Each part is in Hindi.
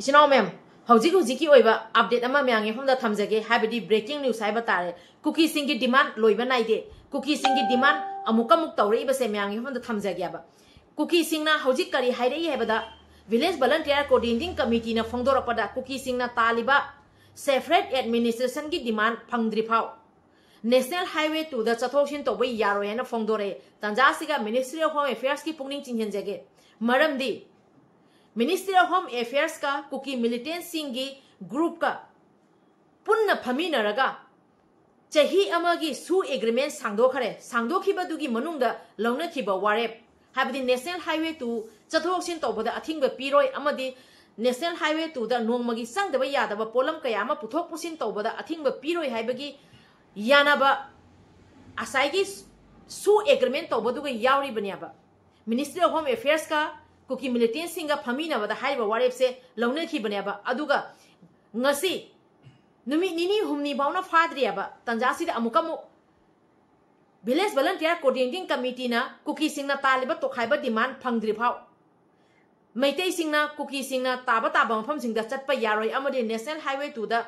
इचनाव मैम हौजिक हौजिकी ओइबा अपडेट अमा म्यांगे हमदा थमजगे हाबदी ब्रेकिंग न्यूज हाइबा तारे कुकी सिंगी डिमांड लोइबा नाइदे कुकी सिंगी डिमांड अमुक अमुक तौरे बसे म्यांगे हमदा थमजगे अब कुकी सिंगना हौजिक करी हाइरई हेबदा विलेज वॉलंटियर कोऑर्डिनेटिंग कमिटी ना फोंदोरपदा कुकी सिंगना तालिबा सेफरेट एडमिनिस्ट्रेशन की डिमांड फंगद्रिफाव नेशनल हाईवे 2 दा चथोक्सिन तोबा यारो हेना फोंदोरे तंजासिगा मिनिस्ट्री ऑफ होम अफेयर्स की पुंगनिंग चिन्हनजगे मरमदी मिनिस्ट्री ऑफ होम अफेयर्स का कुकी मिलिटेंट सिंगी ग्रुप का पुन्ना फमीनरगा चही अमगी सु एग्रीमेंट सांगदोखरे सांगदोखिबदुगी मनुंगदा लौनखिबा वारेप हाबदी नेशनल हाईवे 2 चथोक्सिन तोबदा अथिंगबा पिरोय अमदी नेशनल हाईवे 2 दा नोंगमगी सांगदबा यादबा पोलम कयामा पुथोक पुसिन तोबदा अथिंगबा पिरोय हाइबगी यानाबा असाइगी सु एग्रीमेंट तोबदुगा यावरी बनियाबा मिनिस्ट्री ऑफ होम अफेयर्स का कुकी मिलिटेंट सिंगा फमीनबदा हाइबा वारेप से लौनखिबनेबा अदुगा ngasi numi nini humni bauna fadriaba tanjasi da amukamu village volunteer coordinating committee na kuki singna taliba tokhaiba demand phangdri phau maitei singna kuki singna taba taba mafam singda chatpa yaroi amadi national highway 2 da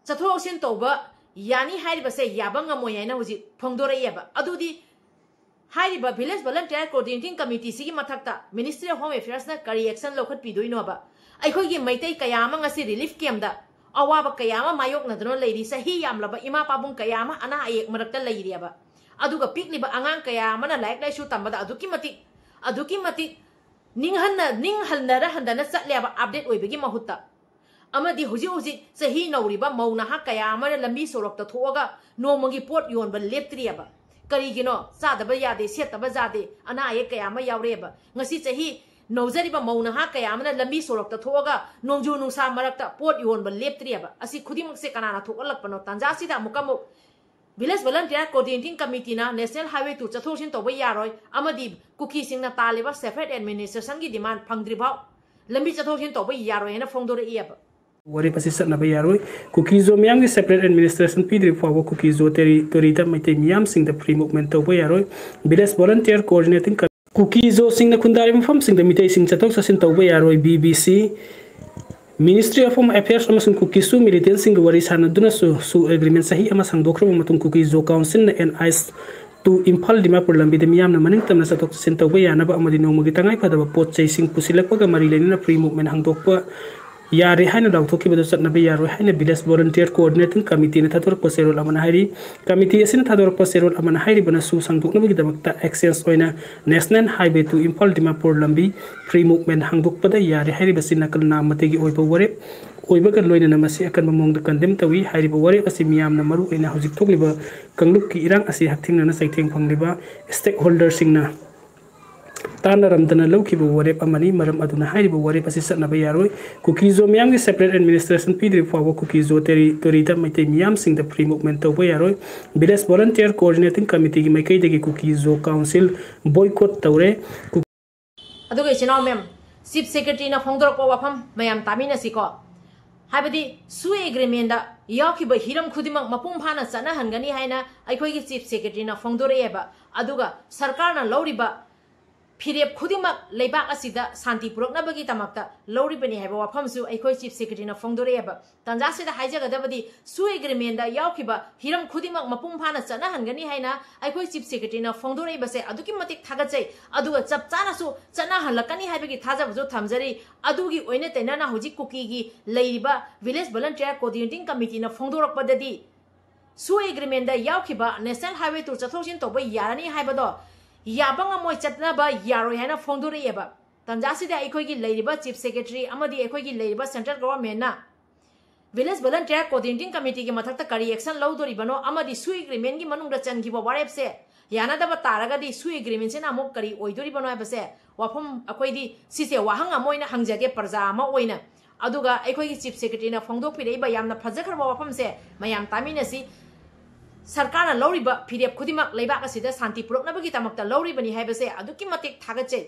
chathosin toba yani haiba se yabanga moyena huji phongdoraiba adudi haiba village volunteer coordinating committee sigi mathakta ministry of home affairs na kari action lokhat pidoino ba अखोई की मैतई कयाम रिलीफ कैम्प अवाब कयाम मायोकनदनो लेरी सही यामलबा इमा पाबुंग कयाम अना अयेक मरक्ता लेरियाबा अदुगा पिकलिबा अंगांग कयामना लाइक लाइसु तंबदा अदुकी मति निंगहन्नरा हंदना चटलेबा अपडेट ओइबगी महुत्ता अमदि हुजी सही नौरिबा मौनहा कयामना लंबी सोरक्ता थोगा नोमगी पोट योनबा लेप्त्रियाबा करिगिनो चादबा यादे सेतबा जादे अना अयेक कयाम यावरेबा ngasi सही नौजरीबा मौनहा कयामना लंबी सोरक्ता थोगा नोंजु नुसा मरक्ता पोट योनबा लेप्त्रियाबा असि खुदिमक से कनाना थोकलकपनो तंजासिदा मुकमु विलेज वॉलंटियर कोऑर्डिनेटिंग कमिटी ना नेशनल हाईवे 2 चथोसिन तोबा यारोय अमदि कुकी सिंगना तालेबा सेफरेट एडमिनिस्ट्रेशन की डिमांड फंगद्रिबाव लंबी चथोसिन तोबा यारोय हेना फोंदोरइयाबा वरे पसी सतनबा यारोय कुकी जो मियाम की सेपरेट एडमिनिस्ट्रेशन पीद्रि फाव कुकी जो टेरिटोरी दा मैते मियाम सिंग द फ्री मूवमेंट तोबा यारोय विलेज वॉलंटियर कोऑर्डिनेटिंग कुकी जो सिंग खुंदारी मफम सिंग मितई सिंग चतोक ससिन तौबा यारोय BBC ministry of home affairs अमसुंग कुकी सु मिलिटेंट सिंग वरी सानदुना सु एग्रीमेंट सही अमा सांगदोख्रब मतुंग Kuki Zo council N H two Imphal Dimapur लंबी दे मियाम न मनिंग तमना चतोक ससिन तौबा यानबा अमदि नोमगी तंगाई फदबा पोत चै सिंग पुसिलकपगा मरी लेनिना फ्री मूवमेंट हांगदोकपा यारे हाइन दाउथोखिबदो चटनबे यारो हाइन विलेज वॉलंटियर कोऑर्डिनेटिंग कमिटी ने थादोरक सेरोल अमन हाइरी कमिटी असिन थादोरक सेरोल अमन हाइरी बना सु सांगदोकनबगी दमकता एक्सेस ओइना नेशनल हाईवे 2 इम्फाल दिमापुर लंबी फ्री मूवमेंट हांगदोकपदा यारे हाइरी बसिन नकल नामतेगी ओइबो वरे ओइबगा लोइना मसी अकन ममोंग कंडेम तवी हाइरिबो वरे असि मियाम न मरु ओइना हजिक थोकलिबा कंगलुक की इरांग असि हथिंगना सैथेंग फंगलिबा स्टेक होल्डर सिंगना तानरमदना लौखिबो वरेप अमनी मरम अदुना हाइरिबो वरेप असि सतनबा यारोय कुकी जो मियाम की सेपरेट एडमिनिस्ट्रेशन पीद्रि फाव कुकी जो टेरिटोरी दा मैते मियाम सिंग द फ्री मूवमेंट तौबा यारोय विलेज वॉलंटियर कोऑर्डिनेटिंग कमिटी की मैकै दगी कुकी जो काउंसिल बॉयकॉट तौरे अदुगा इचनाव मैम चीफ सेक्रेटरी ना फोंदोरको वाफम मयाम तामिनसिको हाबदी सु एग्रीमेंट दा याखिबा हिरम खुदिमक मपुंग फाना चना हनगनी हाइना अखोइगी चीफ सेक्रेटरी ना फोंदोरेबा अदुगा सरकार ना लौरिबा फिरेप खुदिमक लेबाक असिदा शांति पुरकनबगी तमकता लौरिबनी हाइबा वाफमसु अखोइ चीफ सेक्रेटरी ना फोंदोरेबा तंजासिदा हाइजगदबदी सु एग्रीमेंट दा याखिबा हिरम खुदिमक मपुंग फाना चना हनगनी हाइना अखोइ चीफ सेक्रेटरी ना फोंदोरेबसे अदुकी मतिक थागचै अदुगा चपचानासु चना हलकनी हाइबगी थाजबजु थमजरी अदुगी ओइने तैनाना हुजि कुकीगी लेरिबा विलेज वॉलंटियर कोऑर्डिनेटिंग कमिटी ना फोंदोरकपददी सु एग्रीमेंट दा याखिबा नेशनल हाईवे 2 चथोसिन तोबा यारनी हाइबदो याबंगा मोय चटनाबा यारोय हाना फोंदोरेबा तंजासिदा अखोइगी लेरिबा चीफ सेक्रेटरी अमदी अखोइगी लेरिबा सेंट्रल गवर्नमेंट ना विलेज वॉलंटियर कोऑर्डिनेटिंग कमिटी के मथक्ता करी एक्शन लौदोरिबनो अमदी सु एग्रीमेंट की मनुंगदा चनगिबा वारेप से यानादबा तारगदी सु एग्रीमेंट से नामुक करी ओइदोरिबनो हाबसे वाफम अखोइदी सिसे वाहंग अमोइना हंगजगे प्रजा अमा ओइना अदुगा अखोइगी चीफ सेक्रेटरी ना फोंदोकपिरेबा यामना फजखरबा वाफम से मयाम तामिनसी सरकार लौरिबा फिरेप खुदिमक लेबाक असिदा शांति पुरकनबगी तमकता लौरिबनी हाइबसे अदुकी मतिक थागचे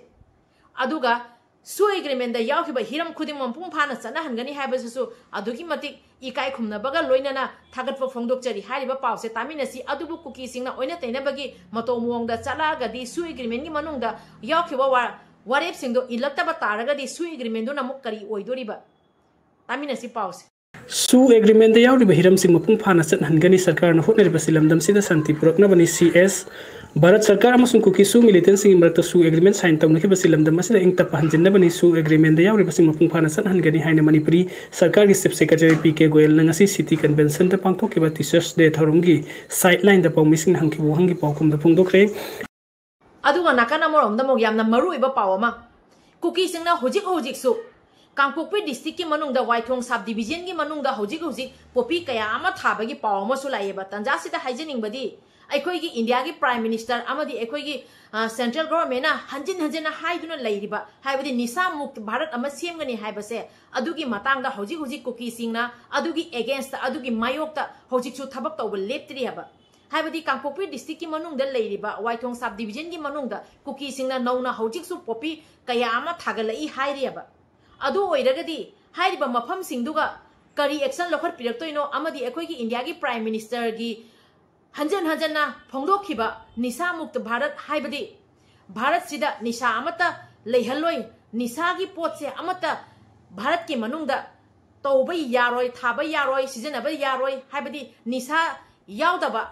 अदुगा सु एग्रीमेंट दा याखिबा हिरम खुदिम मपुंग फाना चना हनगनी हाइबसु अदुकी मतिक इकाय खुमनबगा लोइनना थागतप फोंदोकचरी हाइरिबा पावसे तामिनसी अदुबु कुकी सिंगना ओइना तैनबगी मतो मुवंगदा चलागदी सु एग्रीमेंट की मनुंगदा याखिबा वारेप सिंगदो इलक्तबा तारगदी सु एग्रीमेंट दो नमुक करी ओइदोरिबा तामिनसी पाउस सु एग्रीमेंट द यावरि बहिरम सिंह मपुंग फाना चटहनगनी सरकार न होटनरि बसिलमदम सिदा शांति पुरकनबनी सीएस भारत सरकार अमसुंग कुकी सु मिलिटेंट सिंह मरत सु एग्रीमेंट साइन तमनखि बसिलमदम मसिदा इंग तप हंजिनबनी सु एग्रीमेंट द यावरि बसिंग मपुंग फाना चटहनगनी हाइना मणिपुरी सरकार की चीफ सेक्रेटरी पीके गोयल न ngasi सिटी कन्वेंशन द पांगथोकिबा टीचर्स डे थौरंगी साइडलाइन द पाउमिसिंग हंखिबो हंगी पाउकुम द फुंगदोखरे अदुगा नाकाना मोरम द मोग यामना मरु इबा पावमा कुकी सिंगना होजिक होजिक सु कांगपोकपी डिस्ट्रिक्ट की मनुंगदा वाइथोंग सब डिवीजन की मनुंगदा होजिक होजिक पोपी कया अमा थाबगी पाव अमसु लाइबा तंजासिदा हाइजनिंगबदी अखोइगी इंडिया की प्राइम मिनिस्टर अमदी अखोइगी सेंट्रल गवर्नमेंट हंजिन हंजिन हाइदुना लैरिबा हाइबदी निसा मुक्त भारत अमा सेमगनी हाइबसे अदुगी मतांगदा होजिक होजिक कुकी सिंगना अदुगी अगेंस्ट अदुगी मायोक्ता होजिकसु थबक तौब लेप्त्रि हाबा हाइबदी कांगपोकपी डिस्ट्रिक्ट की मनुंगदा लैरिबा वाइथोंग सब डिवीजन की मनुंगदा कुकी सिंगना नौना होजिकसु पोपी कया अमा थागलई हाइरियाबा अदु ओइरगदी हाइरिबा मफम सिंगदुगा करी एक्शन लखर पिरक्तोइनो अमदी अखोइगी इंडिया की प्राइम मिनिस्टर की हंजन हंजना फोंदोखिबा निशा मुक्त भारत हाइबदी भारत सिदा निशा अमता लेहलोय निशा की पोट से अमता भारत के मनुंगदा तौबै यारोय थाबै यारोय सिजनबा यारोय हाइबदी निशा यावदबा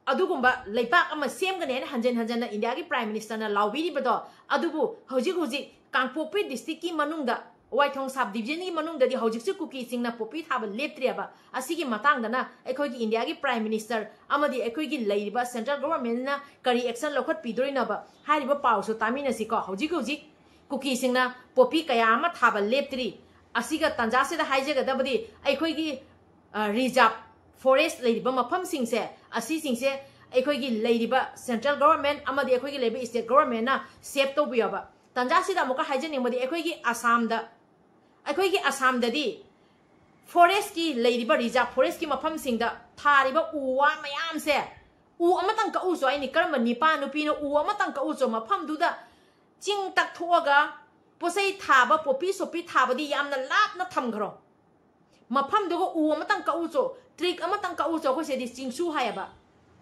अदुगुंबा लेपाक अमा सेमगने हंजन हंजना इंडिया की प्राइम मिनिस्टर ना लाउबिरिबदो अदुबु होजिक होजिक कांगपोकपी डिस्ट्रिक्ट की मनुंगदा वाइथोंग सब डिवीजन की मनुंगददी होजिकसु कुकी सिंगना पोपी थाबा लेप्त्रियाबा असिगी मतांगदना अखोइगी इंडिया की प्राइम मिनिस्टर अमदी अखोइगी लैरिबा सेंट्रल गवर्नमेंट ना करी एक्शन लखत पिदोरिनबा हारिबा पाउसु तामिनसिको होजिक होजिक कुकी सिंगना पोपी कया अमा थाबा लेप्त्रि असिगा तंजासिदा हाइजगदबदी अखोइगी रिजर्व फॉरेस्ट लैरिबा मफम सिंगसे असि सिंगसे अखोइगी लैरिबा सेंट्रल गवर्नमेंट अमदी अखोइगी लैबा स्टेट गवर्नमेंट ना सेव तौबियाबा तंजासिदा मुका हाइजनिंगबदी अखोइगी आसामददी फॉरेस्ट की लैरिबा रिजर्व फॉरेस्ट की मफम सिंगदा थारिबा उवा मयाम से उ अमतंग का उजो आइनि करम निपा नुपीनो उ अमतंग का उजो मफम दुदा चिंग तक थोगा पोसै थाबा पोपी सोपी थाबदी यामना लापना थमखरो मफम दुगो उ अमतंग का उजो ट्रिक अमतंग का उजो कोसेदि चिंगसु हायबा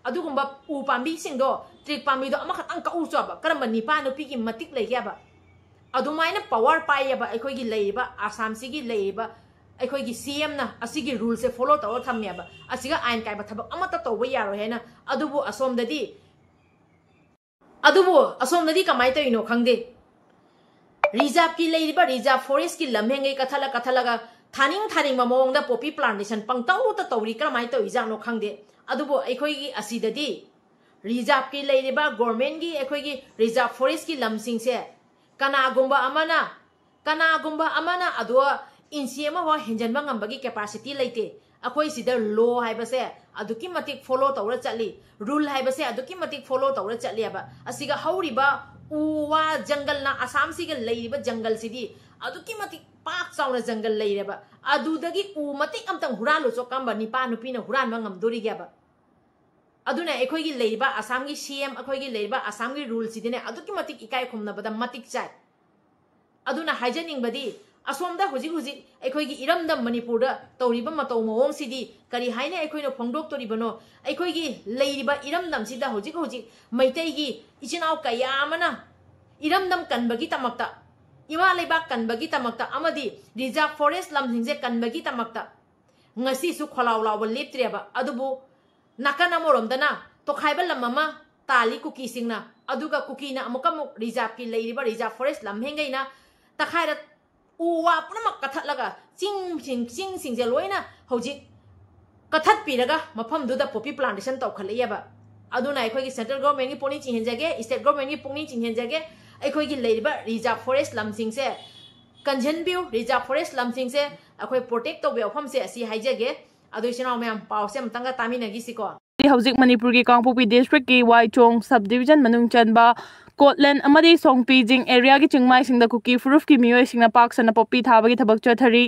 अदुगुंबा उ पाम्बी सिंगदो ट्रिक पाम्बी दो अमखतंग का उजो बा करम निपा नुपी की मतिक लेग्याबा अदुमाइना पावर पाइबा अखोइगी लैबा आसाम सिगी लैबा अखोइगी सीएम ना असिगी रूल से फॉलो तौर थम्मेबा असिगा आइन काइबा थबक अमता तौबा यारो हेना अदुबु असोमददी कमाइ तइनो खंगदे रिजर्व की लैरिबा रिजर्व फॉरेस्ट की लमहेंगे कथलगा थानिंग ममोंगदा पोपी प्लांटेशन पंगतौ त तौरी करमाइ तइजानो खंगदे अदुबु अखोइगी असिददी रिजर्व की लैरिबा गवर्नमेंट की अखोइगी रिजर्व फॉरेस्ट की लमसिंगसे कनागुंबा अमना अदो इंची अमा हेंजनबा ngambagi कैपेसिटी लेते अखोइ सिदा लो हाइबसे अदुकी मतिक फॉलो तौर चली रूल हाइबसे अदुकी मतिक फॉलो तौर चलीबा असिगा हौरिबा उवा जंगल ना आसाम सिगा लैरिबा जंगल सिदी अदुकी मतिक पाक चाउना जंगल लैरेबा अदुदगी उ मतिक अमतंग हुरालो चो कंबा निपा नुपीना हुरानबा ngамदोरिग्याबा अदुना अखोइगी लैरिबा आसाम की सीएम अखोइगी लैरिबा आसाम की रूल सिदिने अदुकी मतिक इकाय खुमनबदा मतिक चाय अदुना हाइजनिंगबदी असोमदा हुजिक अखोइगी इरमदम मणिपुरदा तौरिबा मतौ मवोंग सिदी करी हाइने अखोइनो फोंगदोक्तोरिबनो अखोइगी लैरिबा इरमदम सिदा हुजिक मैतैगी इचिनाव कयामना इरमदम कनबगी तमक्ता इमा लेबाक कनबगी तमक्ता अमदी रिजर्व फॉरेस्ट लमसिंगसे कनबगी तमक्ता ngasi su kholaw लेप्त्रेबा अदुबु नाकन अमरोमदना तोखाइबा लममा ताली कुकी सिंगना अदुगा कुकीना अमुकमुक रिजर्व की लैरिबा रिजर्व फॉरेस्ट लमहेंगैना तखाइरा उवा पुनमक कथलगा चिंग सिंगजे लोइना हौजिक कथत पिरगा मफम दुदा पोपी प्लांटेशन तौखलैयबा अदुना अखोइगी सेंट्रल गवर्नमेंट की पोनी चिंहेंजगे स्टेट गवर्नमेंट की पोनी चिंहेंजगे अखोइगी लैरिबा रिजर्व फॉरेस्ट लमसिंगसे कंजनबिउ रिजर्व फॉरेस्ट लमसिंगसे अखोइ प्रोटेक्ट तौबे अफमसे असि हाइजगे अदुइसनाव मैम पावसे अमतंगा तामिनगिसिको हौजिक मणिपुर की कांगपोकपी डिस्ट्रिक्ट की वाइचोंग सब डिवीजन मनुंग चनबा कोटलैंड अमदी सोंगपीजिंग एरिया की चिंगमाइसिंगदा कुकी फुरुप की मियोइसिंगना पाकसना पॉपी थाबगी थबक चथरी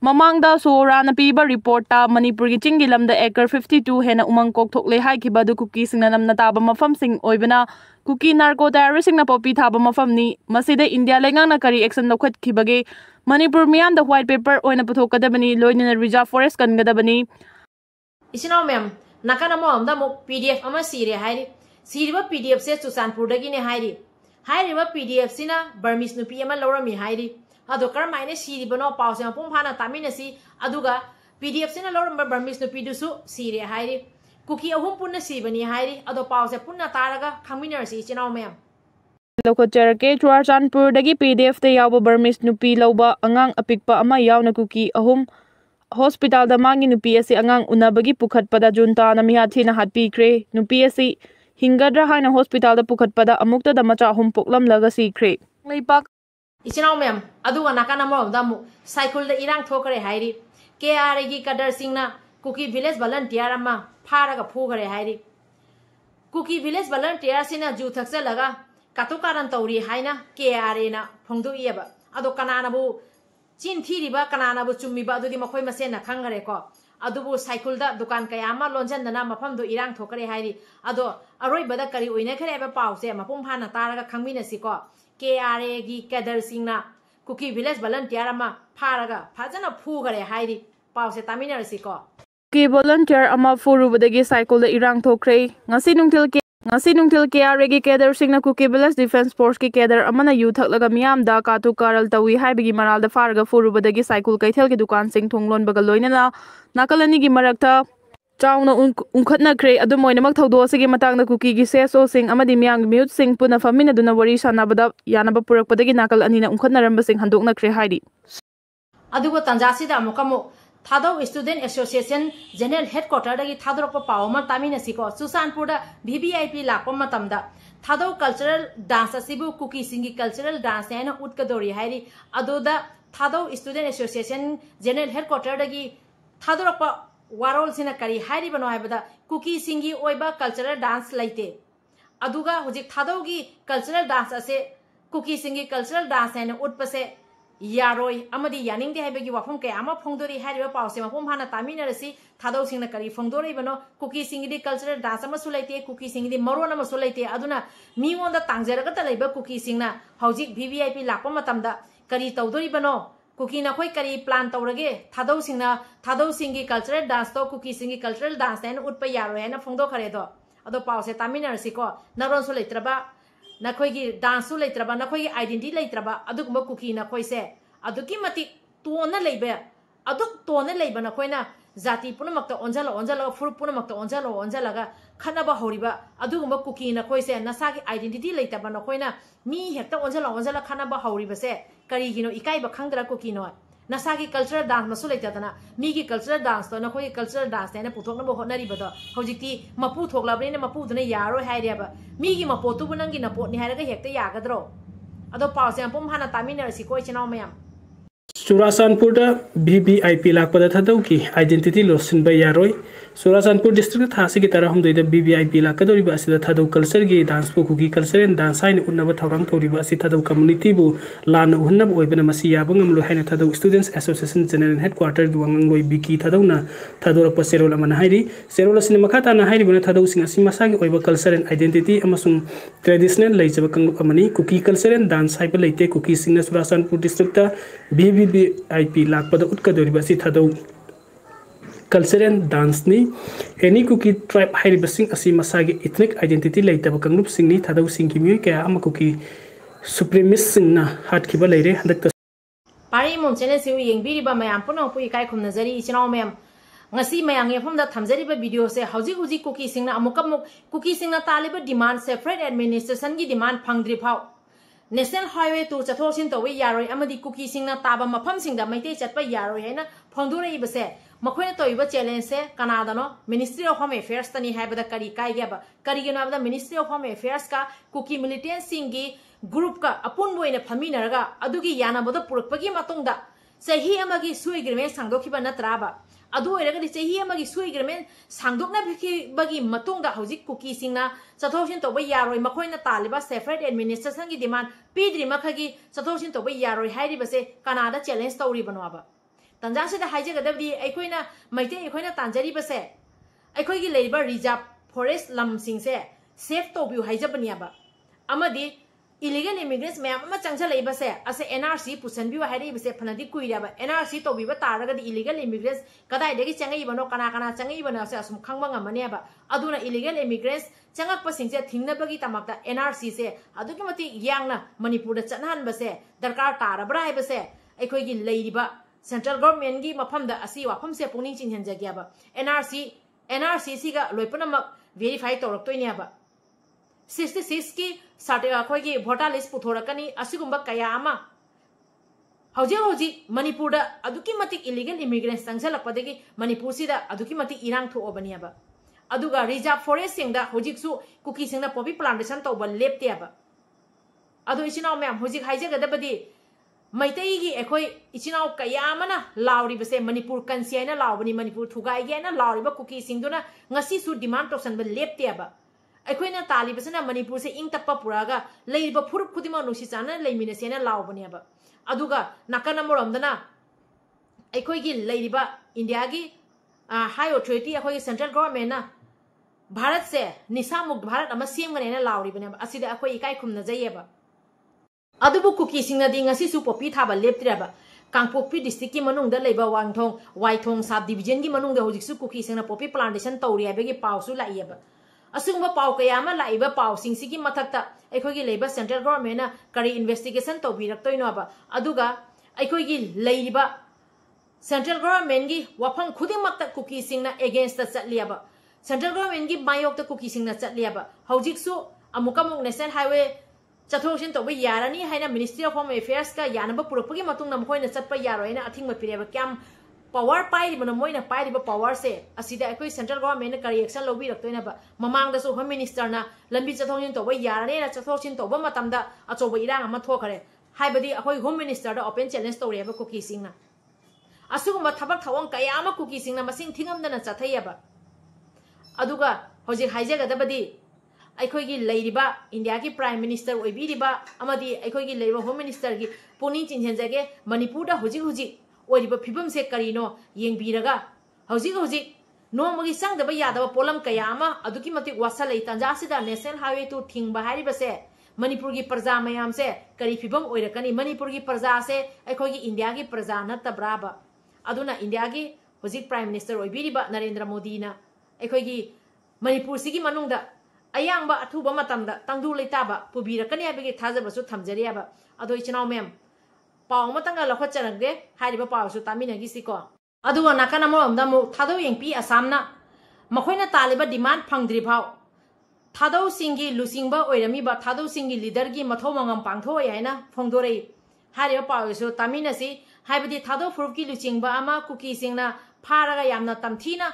ममांगदा सोराना पीबा रिपोर्टा मणिपुर की चिंगी लमदा एकर 52 हेना उमंग कोकथोकले हाइखिबा दु कुकी सिंगना नमना ताबा मफम सिंग ओइबना कुकी नार्को डायरेसिंगना पॉपी थाबा मफमनी मसिदे इंडिया लेंगांगना करी एक्शन लौखतखिबगे मणिपुर मियामदा व्हाइट पेपर ओइना पुथोकदबनी लोइना रिजर्व फॉरेस्ट कनगदबनी इसिनाव मैम नाकन अमदा मो पीडीएफ अमा सीरे हाइरि सीरिबा पीडीएफ से चुचानपुरदगिने हाइरि हाइरिबा पीडीएफ सिना बर्मिस नुपी अमा लौरमी हाइरि अदो करमाइने सिरिबनो पाउसे मपुम फाना तामिनसी अदुगा PDF से लौरम बर्मिस नुपीदुसु सिरे हाइरी कुकी अहुम पुन्ना सिबनी हाइरी अदो पाउसे पुन्ना तारगा खंगमिनरसी इचिनाव मैम लौखोचरके चुराचानपुरदगी PDF ते याव बर्मिस नुपी लौबा अंगांग अपिकपा अमा यावना कुकी अहुम हॉस्पिटल दा मांगी नुपी असी अंगांग उनाबगी पुखतपदा जुनता नमिहाथीना हातपीख्रे नुपी असी हिंगद्रा हाइना हॉस्पिटल दा पुखतपदा अमुक्ता दा मचा अहुम पोकलमलगा सीख्रे लेपाक इचिनाव मैम अदुगा नाकाना मोरमदा मु साइकिल दा इरांग थोकरे हाइरी KRA की कदर सिंगना कुकी विलेज वॉलंटियर अमा फारगा फुगरे हाइरी कुकी विलेज वॉलंटियर सिना जू थक्सलगा कातुकारन तौरी हाइना KRA ना फोंदुइयबा अदो कनानाबु चिन थीरिबा कनानाबु चुम्मिबा अदुदि मखोय मसेना खंगरेको अदुबु साइकिल दा दुकान कयामा लोंजनदना मफमदु इरांग थोकरे हाइरी अदो अरोइबदा करी ओइने खरेबा पाउसे मपुम फाना तारगा खंगमिनसिको KRA की कदर सिंगना कुकी विलेज वॉलंटियर अमा फारगा फजना फुगरे हाइरी पाउसे तामिनरसिको की वॉलंटियर अमा फुरुबदगी साइकिल दा इरांग थोकरे ngasi nungtil KRA की केडर सिंगना कुकी विलेज डिफेंस फोर्स की केडर अमना यू थकलगा मियाम दा कातु कारल तवी हाइबगी मराल दा फारगा फुरुबदगी साइकिल कैथेल की दुकान सिंग थोंगलोन बगल लोइना नाकलनी की मरकथा चाउना उनखतनख्रे अदुमोइनमक थौदोसगी मतंगदा कुकी की सेसो सिंग अमदि मियाम म्यूट सिंग पुना फमिना दुना वरी सानाबदा यानबा पुरकपदगी नाकल अनिना उनखतनरंब सिंग हंदोकनख्रे हाइदी अदुगो तंजासिदा मुकमु Thadou student association general headquarter दगी थादोरप पावमा तामिनसिको सुसानपुर VVIP लापम मतमदा थादो कल्चरल डांस असिबु कुकी सिंगी कल्चरल डांस हैना उटकदोरी हाइरी अदोदा Thadou student association general headquarter दगी थादोरप वारोल सिना करी हाइरी बनो हाइबदा कुकी सिंगी ओइबा कल्चरल डांस लाइते अदुगा हुजिक थादोगी कल्चरल डांस असे कुकी सिंगी कल्चरल डांस हैना उटपसे यारोय अमदी यानिंग दे हाइबगी वाफम के आमा फोंदोरी हाइरिबा पाउसे मफम हाना तामिनरसी थादौ सिंगना करी फोंदोरी बनो कुकी सिंगदी कल्चरल डांस अमा सुलाइते कुकी सिंगदी मरोन अमा सुलाइते अदुना मीओंदा तांगजरगा तलैबा कुकी सिंगना हौजिक VVIP लापा मतमदा करी तौदोरी बनो कुकी नखोय करी प्लान तौरगे थादौ सिंगी कल्चरल डांस तो कुकी सिंगी कल्चरल डांस हैन उटपा यारोय हैन फोंदो खरेदो अदो पाउसे तामिनरसीको नरोन सु लेत्रबा नखोयगी डांस सु लेत्रबा नखोयगी आइडेंटिटी लेत्रबा अदुगुम कुकी नखोयसे अदुकी मति तोना लेबे अदुक तोना लेबा नखोयना जाति पुनमक्ता ओंजल फुरुप पुनमक्ता ओंजलगा खनबा हौरिबा अदुगुम कुकी नखोयसे नसागी आइडेंटिटी लेतबा नखोयना मी हेक्ता ओंजल खनबा हौरिबसे करिगिनो इकाइबा खंगदरा कुकी नो नसागी कल्चरल डांस मसु लेतदना मीगी कल्चरल डांस तो नखोय कल्चरल डांस ने पुथोकनबो होनरिबदो हौजिकती मपु थोकलाबने मपु दुने यारो हाइरेबा मीगी मपोतुबु नंगी नपोतनि हाइरगा हेक्ता यागद्रो अदो पाउसे मपुम हाना तामिनरसी कोइ चनाव मयाम चुराचानपुर VVIP लापदा थादौ की आइडेंटिटी लोसिन यारोय चुराचानपुर डिस्ट्रिक्ट थासी की तरह हम VVIP लाकदोरिबा असिदा थादौ कल्चर की डांस को कुकी कल्चर एंड डांस हाइन उन्नब थौरांग तौरिबा असि थादौ कम्युनिटी बु लान उन्नब ओइबना मसि याबंग अमलो हाइन थादौ स्टूडेंट्स एसोसिएशन जनरल हेडक्वार्टर गि वांगंग लोइ बिकी थादौना थादौर पसेरोल अमन हाइरि सेरोल सिने मखाता ना हाइरि बना थादौ सिंग असि मसागी ओइबा कल्चर एंड आइडेंटिटी अमसुंग ट्रेडिशनल लैजब कंगुप अमनी कुकी कल्चर एंड डांस हाइब लैते कुकी सिंग चुराचानपुर डिस्ट्रिक्ट VVIP लापदा उटकदोरिबा असि थादौ कल्चर एंड डांस नि एनी कुकी ट्राइब हाइरिबसिंग असि मसागी इथनिक आइडेंटिटी लेतब कंगलुप सिंगनी थादौ सिंगी मिय क्या अम कुकी सुप्रीमिस्ट सिंगना हाटखिबा लेरे हदक पारी मोमचेने सिउ येंगबिरिबा मयाम पुनो पुइ काय खुम नजरी इचनाव मयाम ngasi mayang yefom da thamjari ba video se hauji kuki singna amukam kuki singna taliba demand separate administration gi demand phangdri phau National Highway to Chathosin to we yaroi amadi kuki singna taba mafam singda maite chatpa yaroi haina phongdure ibase makhoi to iba challenge se Canada no Ministry of Home Affairs tani haibada kari kai gaba kari gena da Ministry of Home Affairs ka kuki militant singi group ka apun boina phaminaraga adugi yana boda purukpagi matungda sahi amagi sui agreement sangdokhiba natraba adu eragadi sahi amagi sui agreement sangdokna bagi matungda hojik kuki singna Chathosin to we yaroi makhoi na taliba separate administration gi demand pidri makhagi Chathosin to we yaroi hairibase Canada challenge tawri banwaba Tanjang da haijagadabdi aikoina maite aikoina tanjari base aikoigi leiba reserve forest lam singse safe to biu haijabaniaba amadi illegal immigrants mayam ama changcha leiba se ase NRC pusan biu hairi base phanadi kuiraba NRC to biba taraga di illegal immigrants kadai degi changai bano kana changai bano se asum khangba ngamaniaba aduna illegal immigrants changak pasingse thingnabagi tamakta NRC se aduki mati yangna Manipur da chanhan base darkar tarabra hai base ꯑꯩꯈꯣꯏꯒꯤ ꯂꯩꯔꯤꯕ ꯁꯦꯟꯇ꯭ꯔꯦꯜ ꯒꯣꯔꯃꯦꯟꯒꯤ ꯃꯐꯝꯗ ꯑꯁꯤ ꯋꯥꯐꯝꯁꯦ ꯄꯨꯛꯅꯤꯡ ꯆꯤꯡꯁꯤꯟꯖꯒꯦꯕ NRC सिगा लोइपनमक वेरीफाई तौरक्तोइनेबा 66 की अखोइगी भोटा लिस्ट पुथोरकनी असिगुम्बा कया अमा हौजी मणिपुर दा अदुकी मतिक इलीगल इमिग्रेंट्स संगसलकपदगी मणिपुर सिदा अदुकी मतिक इरांग थोअबनियाबा अदुगा रिजर्व फॉरेस्ट सिंगदा हौजिकसु कुकी सिंगदा पॉपी प्लांटेशन तौबा लेप्तेबा अदु इचिनाव मैम हौजिक हाइजगदबदी मैतैगी एखोइ इचिनाव कयामना लाउरिबसे मणिपुर कंसियाना लाउबनी मणिपुर थुगाइगेना लाउरिबा कुकी सिंगदुना ngasisu demand तौसनबा लेप्तेबा अखोइना तालिबसना मणिपुर से इंग तप्पा पुरागा लेइबा फुरुप खुदिमा नुसी चाना लेमिनेसेना लाउबनियाबा अदुगा नाकन अमरोमदना अखोइगी लेइबा इंडिया की हाई अथॉरिटी अखोइगी सेंट्रल गवर्नमेंट ना भारत से निशा मुक्त भारत अमा सेमगनेना लाउरिबनियाबा असिदा अखोइ इकाइ खुमना जयेबा अदुबु कुकी सिंगनादी ngasisu पॉपी थाबा लेप्तिराबा कांगपोकपी डिस्ट्रिक्ट की मनुंगदा लेबा वाइथोंग सब डिवीजन की मनुंगदा होजिकसु कुकी सिंगना पॉपी प्लांटेशन तौरी हाबेगी पाउसु लाइयेबा असुगुम्बा पाउ कयामा लाइबा पाउ सिंगसिगी मथक्ता अखोइगी लेबा सेंट्रल गवर्नमेंट ना करी इन्वेस्टिगेशन तौबिरक्तोइनोबा अदुगा अखोइगी लेइबा सेंट्रल गवर्नमेंट की वाफम खुदिमक्ता कुकी सिंगना अगेंस्ट चटलियाबा सेंट्रल गवर्नमेंट की मायोक्ता कुकी सिंगना चटलियाबा हौजिकसु अमुकमुक नेशनल हाईवे चथोक्सिन तौबा यारानी हाइना मिनिस्ट्री ऑफ होम अफेयर्स का यानबा पुरकपगी मतुंगना मखोइना चटपा यारोइना अथिंगबा पिरेबा क्याम पावर पाइरिबना मोइना पाइरिबा पावर से असिदा अखोइ सेंट्रल गवर्नमेंट करी एक्शन लौबिरक्तोइनाबा ममांगदासु होम मिनिस्टरना लंबी चथोक्सिन तौबा यारानेना चथोक्सिन तौबा मतमदा अचौबा इरांग अमा थोखरे हाइबदी अखोइ होम मिनिस्टर दा ओपन चैलेंज तौरेबा कुकी सिंगना असुगुम्बा थबक थवंग कया अमा कुकी सिंगना मसिंग थिंगमदना चथैयबा अदुगा होजिक हाइजगदबदी अखोइगी लेइरिबा इंडिया की प्राइम मिनिस्टर ओइबिरिबा अमदी अखोइगी लेइबा होम मिनिस्टर की पुनिंग चिन्हनजगे मणिपुर दा हुजिक ओइरिबा फिबम से करिनो येंबिरगा हुजिक नोमगी संगदबा यादबा पोलम कया अमा अदुकी मतिक वासलै तंजासिदा नेशनल हाईवे टू थिंगबा हारिबसे मणिपुर की प्रजा मयाम से करी फिबम ओइरकनी मणिपुर की प्रजा से अखोइगी इंडिया की प्रजा नतब्राबा अदुना इंडिया की हुजिक प्राइम मिनिस्टर ओइबिरिबा नरेंद्र मोदी ना अखोइगी मणिपुर सिगी मनुंगदा अयांबा अथुबा मतमदा तंगदु लेताबा पुबिरकनी हाबिगे थाजबसु थमजरियाबा अदो इचनाव मैम पाव मतंगा लखचरगदे हारिबा पावसु तामिनगिसिको अदुगा नाकन अमरोमदा मु थादौ येंपी आसामना मखोइना तालिबा डिमांड फंगद्रि भाव थादौ सिंगी लुसिंगबा ओइरमीबा थादौ सिंगी लीडर की मथौ मंगम पांगथोय हाइना फोंगदोरै हारिबा पावसु तामिनसि हाइबदि थादौ फुरुप की लुचिंगबा अमा कुकी सिंगना फारगा यामना तमथीना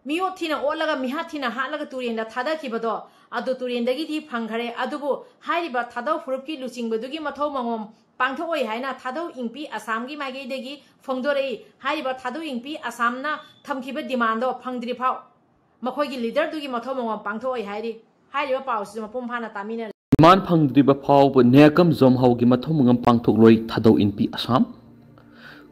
मियो थीना ओलगा मिहा थीना हालगा तुरेंदा थादखिबदो अदु तुरेंदगी थी फंगखरे अदुबु हाइरिबा थादौ फुरुप की लुचिंगबदुगी मथौ मंगम पांगथोय हाइना थादौ इंपी असम की माइगेदगी फोंगदोरै हाइरिबा थादौ इंपी असमना थमखिबा डिमांडो फंगद्रि फाव मखोइगी लीडर दुगी मथौ मंगम पांगथोय हाइरिबा पाउसु मपुम फाना तामिना डिमांड फंगद्रिबा फाव नेकम जोमहाउगी मथौ मंगम पांगथोक्लोय थादौ इंपी असम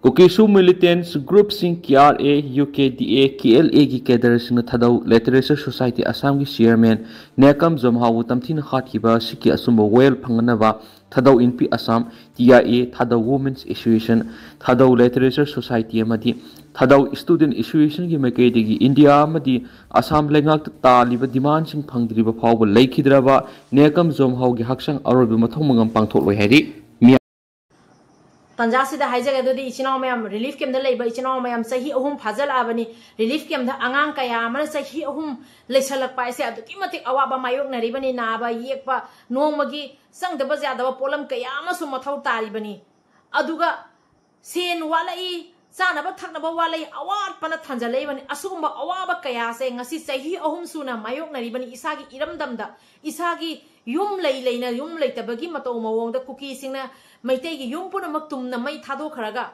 कुकीसु मिलिटेंट्स ग्रुप सिंह KRA UKDA KLA की कैडर सिंह थदौ लिटरेचर सोसाइटी असम की चेयरमैन नेकम जोमहाउ तमथिन खाटखिबा सिकी असुम वेल फंगनबा Thadou Inpi Assam TRA Thadou women's association Thadou literature society अमदी थदौ स्टूडेंट एसोसिएशन की मैकेदगी इंडिया अमदी असम लेंगाक तालिबा डिमांड सिंह फंगद्रिबा फाव लेखिद्रबा नेकम जोमहाउ की हक्संग अरोबि मथौ मंगम पांगथोक्लोय हाइरि तंजासिदा हाइजगदुदी इचिनाव मैम रिलीफ कैम्प दा लेबा इचिनाव मैम सही अहुम फाजलाबनी रिलीफ कैम्प दा आंगांग कया अमन सही अहुम लेसलक पाइसे अदुकी मतिक अवाबा मायोकनरिबनी नाबा येकपा नोंमगी संगदबा जादबा पोलम कया अमसु मथौ तारिबनी अदुगा सेन वालाई चानबा थकनबा वालाई अवाट पना थंजलेबनी असुगुम्बा अवाबा कया से ngasi सही अहुम सुना मायोकनरिबनी इसागी इरमदमदा इसागी युम लेना युम लेतबगी मतौ मवोंगदा कुकी सिंगना मैतै की युम पुनमक तुमना मै थादोखरगा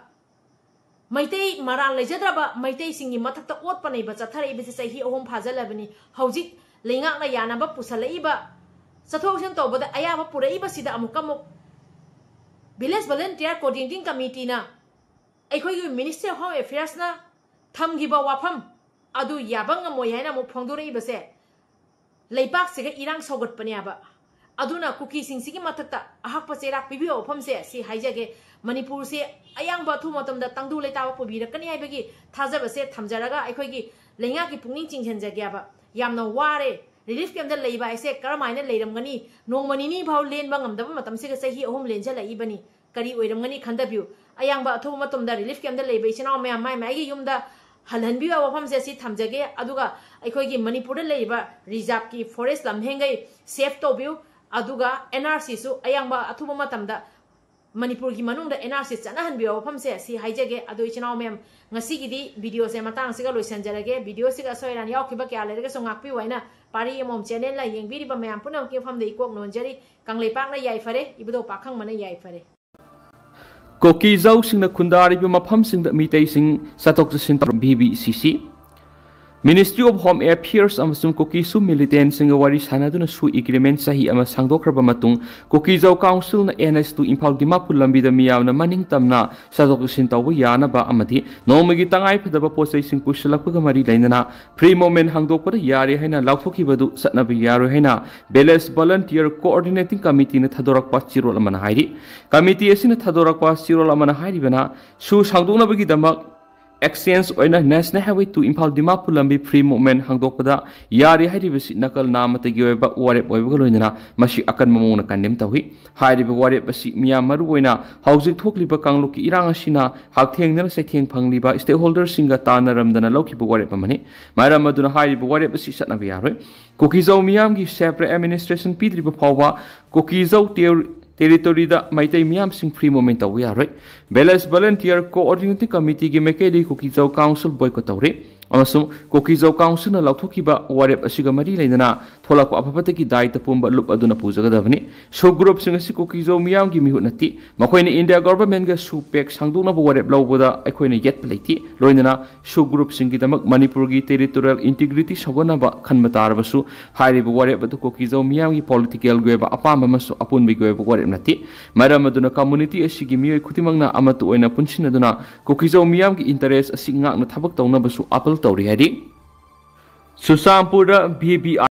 मैतै मरान लेजद्रबा मैतै सिंगी मथक्ता ओतपनैबा चथरैबसे सही अहुम फाजलबनी हौजिक लेंगाकना यानबा पुसलैबा चथोक्सिन तौबदा अयाबा पुरैबा सिदा अमुकमुक विलेज वॉलंटियर कोऑर्डिनेटिंग कमिटी ना अखोइगी मिनिस्ट्री ऑफ होम अफेयर्स ना थमगिबा वाफम अदु याबंग मोय हाइना मु फोंदोरैबसे लेपाक सिगा इरांग सौगटपनियाबा अदुना कुकी सिंसिगी मथक्ता अहक पचेरा पिबियो फम से सी हाइजगे मणिपुर से अयांग बाथु मतमदा तंगदु लेताव पुबिरकनी हाइबगी थाजबसे थमजरगा अखोइगी लेंगा की पुंगिंग चिंगहनजगेबा यामना वारे रिलीफ कैम्प दा लेबा ऐसे करमाइना लेरमगनी नोंमनिनी भाव लेनबा ngamdaba matam se सही अहुम लेंजलाइबनी करी ओइरमगनी खंदबियु ayang ba thu matum da relief camp da lebe chinaw me mai mai gi yum da halhan bi wa pham se si thamjage aduga akhoi gi manipur da leba reserve ki forest lam hengai safe to view aduga NRC su ayang ba athu matam da manipur ki manung da NRC chana han bi wa pham se si haijage adu chinaw me ngasi gi di video se matang siga loisan jarage video siga soiran yaw ki ba kya le ga so ngak pi waina pari mom channel la yeng bi ba mayam punam ki pham de ikok non jari kangle pak na yai fare ibdo pakhang mana yai fare Kuki zau sing na khundari bi mafam sing da mitei sing satok sin tar BBCC Ministry of Home Affairs amasung Kuki su militant sing wari sanaduna su agreement sahi ama sangdokraba matung Kuki zau council na NS2 Imphal Dimapur lambi da miyawna maning tamna satok sin taw yana ba amati nomagi tangai phadaba posai sing pusalakpa mari lainana free moment hangdokpa yari haina laukhoki badu satnabi yaro haina balance volunteer coordinating committee na thadorakpa chirol amana hairi committee asina thadorakpa chirol amana hairi bana su sangdokna bagi damak exchange oina national highway to Imphal Dimapur lambi free movement hangdokpada yari hairibasi nakal namata gyoeba warep oibaga loinana mashi akan mamona kandem tawi hairiba warep basi miya maru oina haujik thokliba kangluki irang asina hakthengna saitheng phangliba stakeholder singa tanaramdana laukiba warep amani mairam aduna hairiba warep basi satnabi yaroi Kukizau miyam gi separate administration pidriba phawwa Kukizau territory da maitai miyam sing free moment tawi yaroi balance volunteer coordinating committee gi mekedi Kukizau council boycott tawre amasung Kukizau council na lauthokiba warep asiga mari leina thola ko apapataki daita pumba lup aduna pujaga davani so group sing asi Kukizau miyam gi mihut nati makoina India government ga supek sangduna bo warep lawboda akoina yet pleiti loinana so group sing gi damak Manipur gi territorial integrity sogona ba khanma tarbasu hairi bo warep adu Kukizau miyam gi political goeba apamba masu apun bi goeba warep nati maram aduna community asigi miyoi khutimangna amatu oina punsin aduna Kukizau miyam gi interest asi ngak na thabak tawna basu apal taury hari Susampura BBI